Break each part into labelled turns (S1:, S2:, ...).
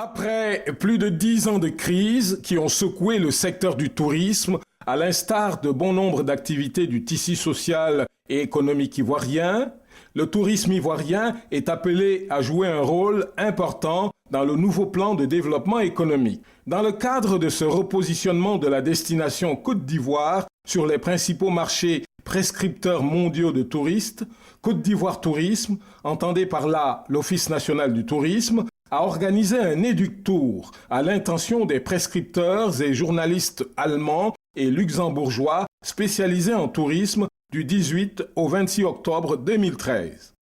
S1: Après plus de 10 ans de crise qui ont secoué le secteur du tourisme, à l'instar de bon nombre d'activités du tissu social et économique ivoirien, le tourisme ivoirien est appelé à jouer un rôle important dans le nouveau plan de développement économique. Dans le cadre de ce repositionnement de la destination Côte d'Ivoire sur les principaux marchés prescripteurs mondiaux de touristes, Côte d'Ivoire Tourisme, entendez par là l'Office national du tourisme, a organisé un éductour à l'intention des prescripteurs et journalistes allemands et luxembourgeois spécialisés en tourisme du 18 au 26 octobre 2013.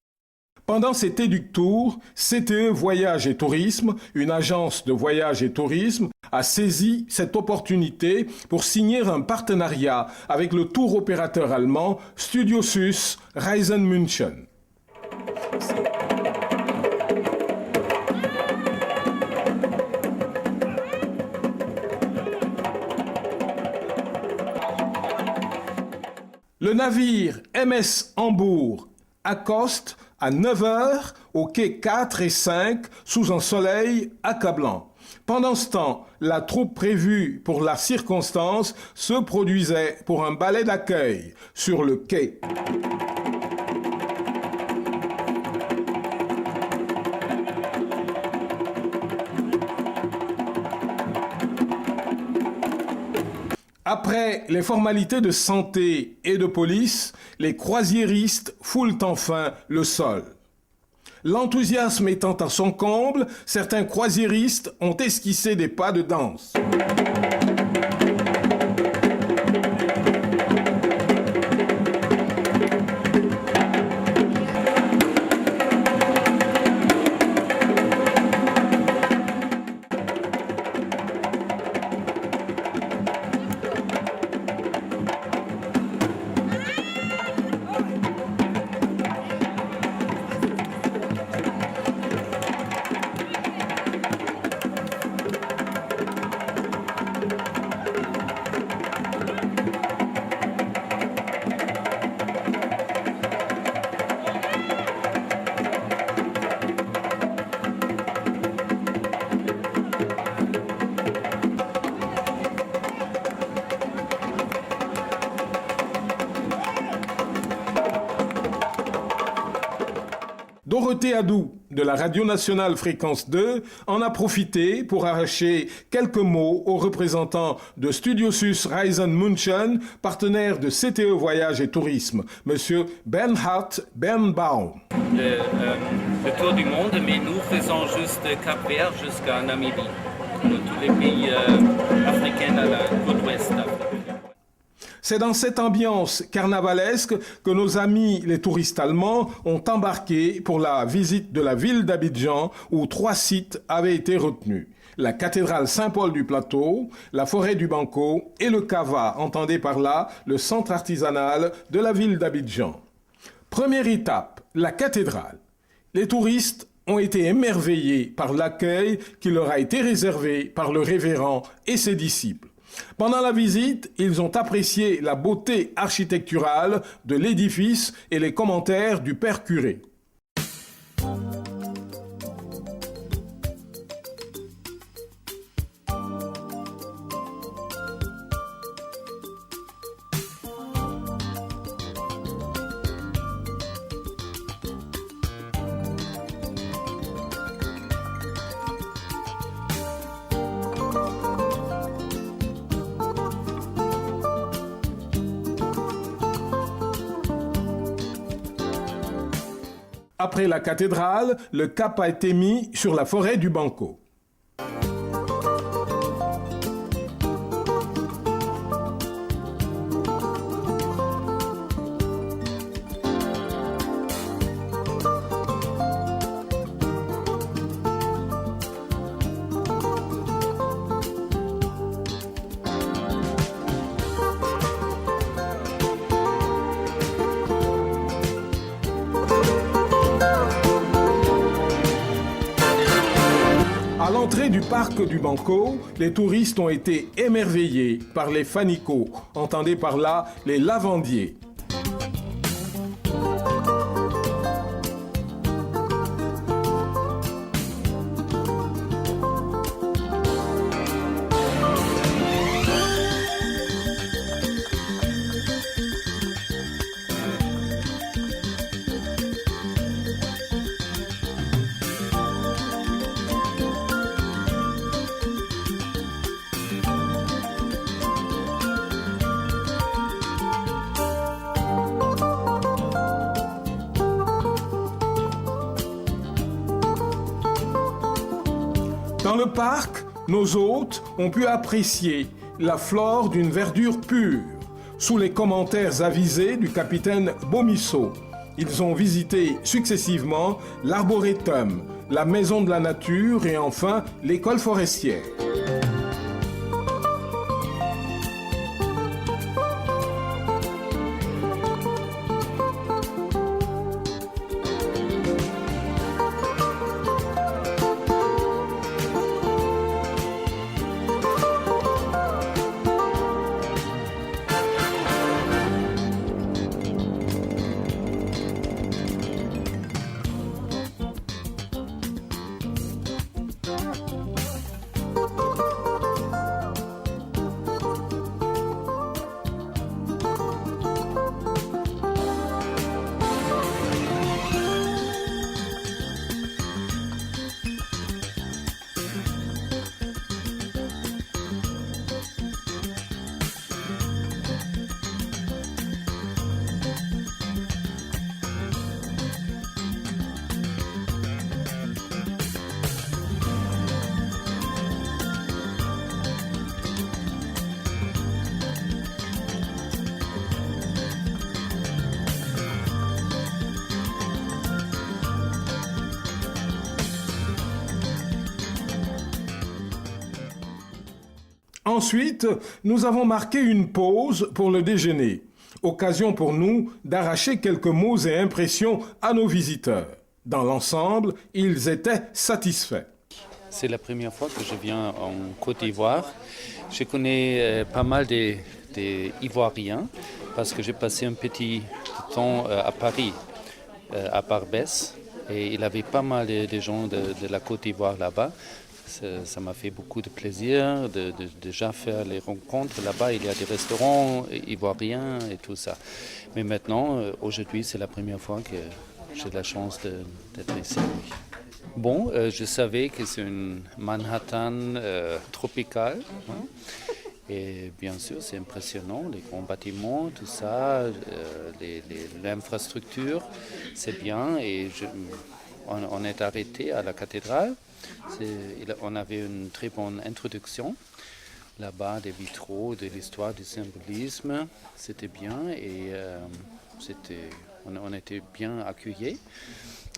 S1: Pendant cet éductour, CTE Voyage et Tourisme, une agence de voyage et tourisme, a saisi cette opportunité pour signer un partenariat avec le tour opérateur allemand Studio Sus Reisen München. Le navire MS Hambourg accoste à 9 heures au quai 4 et 5 sous un soleil accablant. Pendant ce temps, la troupe prévue pour la circonstance se produisait pour un ballet d'accueil sur le quai. Après les formalités de santé et de police, les croisiéristes foulent enfin le sol. L'enthousiasme étant à son comble, certains croisiéristes ont esquissé des pas de danse. Dorothée Adou, de la Radio Nationale Fréquence 2, en a profité pour arracher quelques mots aux représentants de Studio Sus Reisen München, partenaire de CTE Voyage et Tourisme, M. Bernhard Bernbaum.
S2: Le tour du monde, mais nous faisons juste Cap-Vert jusqu'à Namibie, tous les pays africains à la côte ouest.
S1: C'est dans cette ambiance carnavalesque que nos amis les touristes allemands ont embarqué pour la visite de la ville d'Abidjan où 3 sites avaient été retenus. La cathédrale Saint-Paul du Plateau, la forêt du Banco et le Cava, entendez par là le centre artisanal de la ville d'Abidjan. Première étape, la cathédrale. Les touristes ont été émerveillés par l'accueil qui leur a été réservé par le révérend et ses disciples. Pendant la visite, ils ont apprécié la beauté architecturale de l'édifice et les commentaires du père curé. Après la cathédrale, le cap a été mis sur la forêt du Banco. À l'entrée du parc du Banco, les touristes ont été émerveillés par les fanicots, entendez par là les lavandiers. Dans le parc, nos hôtes ont pu apprécier la flore d'une verdure pure, sous les commentaires avisés du capitaine Bomisso. Ils ont visité successivement l'arboretum, la maison de la nature et enfin l'école forestière. Ensuite, nous avons marqué une pause pour le déjeuner, occasion pour nous d'arracher quelques mots et impressions à nos visiteurs. Dans l'ensemble, ils étaient satisfaits.
S2: C'est la première fois que je viens en Côte d'Ivoire. Je connais pas mal des Ivoiriens parce que j'ai passé un petit temps à Paris, à Barbès, et il y avait pas mal de gens de la Côte d'Ivoire là-bas. Ça m'a fait beaucoup de plaisir de déjà faire les rencontres. Là-bas, il y a des restaurants ivoiriens et tout ça. Mais maintenant, aujourd'hui, c'est la première fois que j'ai la chance d'être ici. Bon, je savais que c'est une Manhattan tropicale. Hein. Et bien sûr, c'est impressionnant, les grands bâtiments, tout ça, l'infrastructure, c'est bien. Et on est arrêté à la cathédrale. On avait une très bonne introduction. Là-bas, des vitraux, de l'histoire du symbolisme, c'était bien et on était bien accueillis.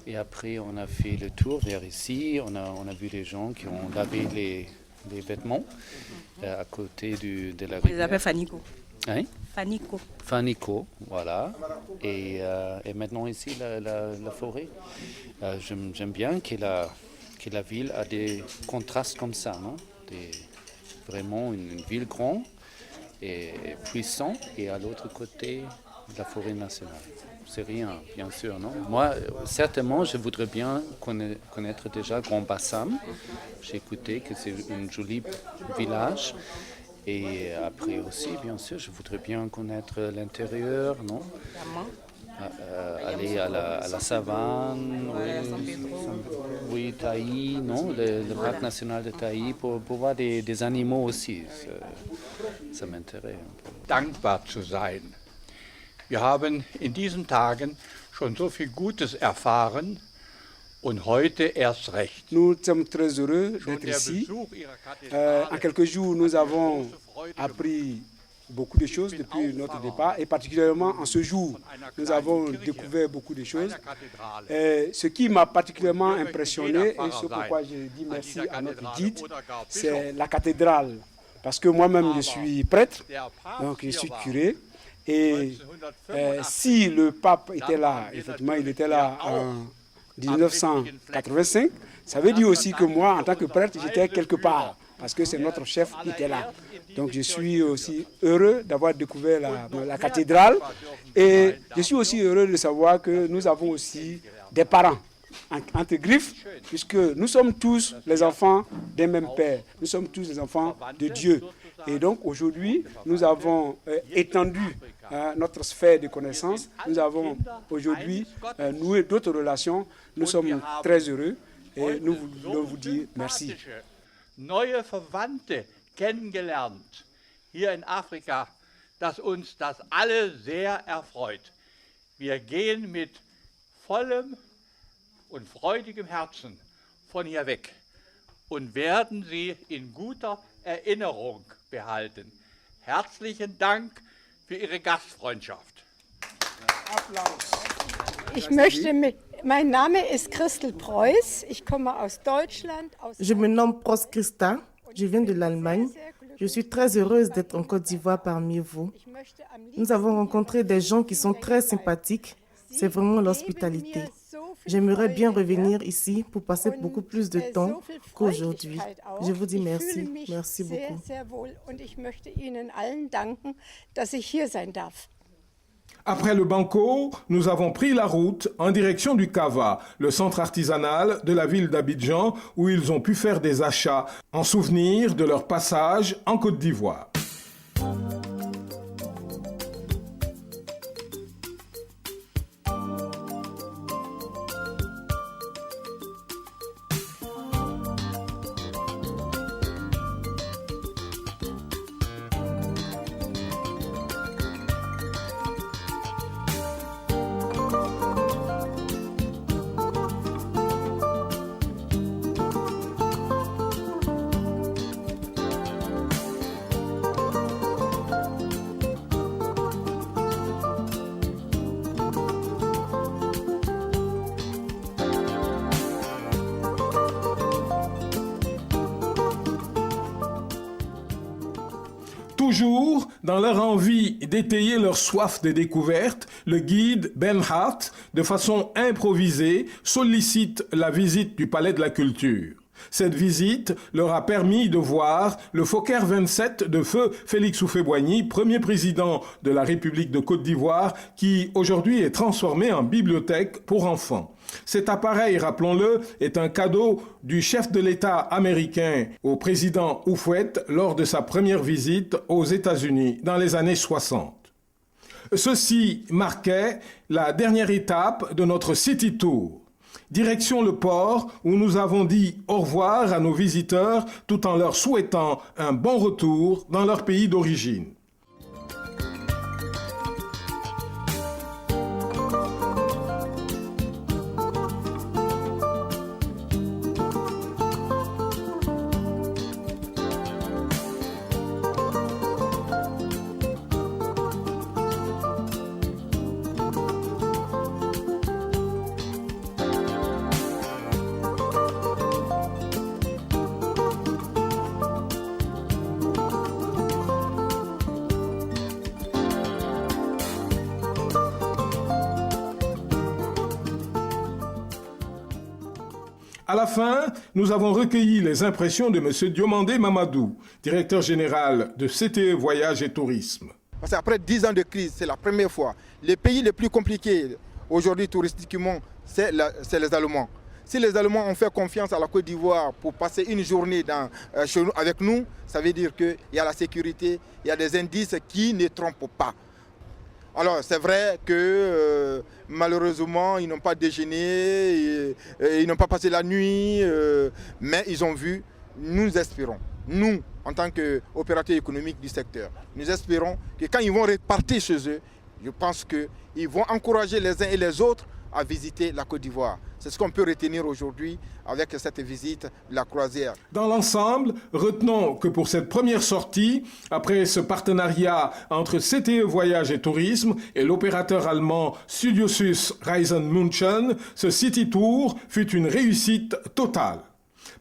S2: Et après, on a fait le tour vers ici. On a vu les gens qui ont lavé les vêtements à côté de la rivière.
S3: On les appelle Fanico.
S2: Hein?
S3: Fanico.
S2: Fanico, voilà. Et maintenant ici, la forêt. J'aime bien que la ville a des contrastes comme ça, non? Vraiment une ville grande et puissante, et à l'autre côté, la forêt nationale. C'est rien, bien sûr, non? Moi, certainement, je voudrais bien connaître déjà Grand Bassam. J'ai écouté que c'est un joli village. Et après aussi, bien sûr, je voudrais bien connaître l'intérieur, non? Aller à la savane, oui, Taï, non? Le parc national de Taï, pour voir des animaux aussi. Ça m'intéresse.
S4: Dankbar zu sein. Wir haben in diesen Tagen schon so viel Gutes erfahren und heute erst recht.
S5: Nous sommes très heureux d'être ici. En quelques jours, nous avons appris beaucoup de choses depuis notre départ, et particulièrement en ce jour, nous avons découvert beaucoup de choses. Ce qui m'a particulièrement impressionné, et ce pourquoi je dis merci à notre guide, c'est la cathédrale. Parce que moi-même, je suis prêtre, donc je suis curé. Et si le pape était là, effectivement, il était là en 1985, ça veut dire aussi que moi, en tant que prêtre, j'étais quelque part, parce que c'est notre chef qui était là. Donc je suis aussi heureux d'avoir découvert la cathédrale, et je suis aussi heureux de savoir que nous avons aussi des parents, entre griffes, puisque nous sommes tous les enfants d'un même Père, nous sommes tous les enfants de Dieu. Et donc aujourd'hui, nous avons étendu notre sphère de connaissances, nous avons aujourd'hui noué d'autres relations, nous sommes très heureux et nous voulons vous dire merci.
S4: Neue Verwandte kennengelernt hier in Afrika, dass uns das alle sehr erfreut. Wir gehen mit vollem und freudigem Herzen von hier weg und werden sie in guter Erinnerung behalten. Herzlichen Dank für Ihre Gastfreundschaft.
S3: Mein Name ist Christel Preuß, ich komme aus Deutschland.
S6: Je me nomme Prost Christa, je viens de l'Allemagne. Je suis très heureuse d'être en Côte d'Ivoire parmi vous. Nous avons rencontré des gens qui sont très sympathiques. C'est vraiment l'hospitalité. J'aimerais bien revenir ici pour passer beaucoup plus de temps qu'aujourd'hui. Je vous dis merci. Merci beaucoup.
S3: Und ich möchte Ihnen allen danken, dass ich hier sein darf.
S1: Après le banco, nous avons pris la route en direction du Cava, le centre artisanal de la ville d'Abidjan, où ils ont pu faire des achats en souvenir de leur passage en Côte d'Ivoire. Toujours dans leur envie d'étayer leur soif de découverte, le guide Ben Hart, de façon improvisée, sollicite la visite du Palais de la Culture. Cette visite leur a permis de voir le Fokker 27 de feu Félix Houphouët-Boigny, premier président de la République de Côte d'Ivoire, qui aujourd'hui est transformé en bibliothèque pour enfants. Cet appareil, rappelons-le, est un cadeau du chef de l'État américain au président Houphouët lors de sa première visite aux États-Unis dans les années 60. Ceci marquait la dernière étape de notre City Tour. Direction le port où nous avons dit au revoir à nos visiteurs tout en leur souhaitant un bon retour dans leur pays d'origine. À la fin, nous avons recueilli les impressions de M. Diomandé Mamadou, directeur général de CTE Voyage et Tourisme.
S7: Parce qu'après 10 ans de crise, c'est la première fois. Les pays les plus compliqués aujourd'hui touristiquement, c'est les Allemands. Si les Allemands ont fait confiance à la Côte d'Ivoire pour passer une journée avec nous, ça veut dire qu'il y a la sécurité, il y a des indices qui ne trompent pas. Alors c'est vrai que malheureusement ils n'ont pas déjeuné, ils n'ont pas passé la nuit, mais ils ont vu. Nous espérons, nous en tant qu'opérateurs économiques du secteur, nous espérons que quand ils vont repartir chez eux, je pense qu'ils vont encourager les uns et les autres à visiter la Côte d'Ivoire. C'est ce qu'on peut retenir aujourd'hui avec cette visite de la croisière.
S1: Dans l'ensemble, retenons que pour cette première sortie, après ce partenariat entre CTE Voyage et Tourisme et l'opérateur allemand Studiosus Reisen München, ce City Tour fut une réussite totale.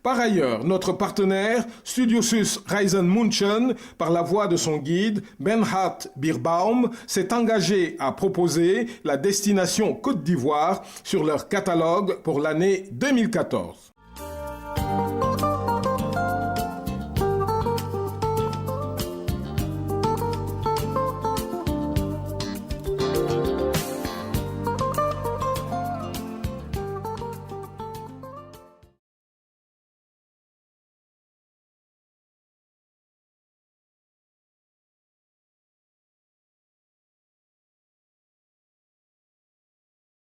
S1: Par ailleurs, notre partenaire Studiosus Reisen München, par la voix de son guide Bernhard Bierbaum, s'est engagé à proposer la destination Côte d'Ivoire sur leur catalogue pour l'année 2014.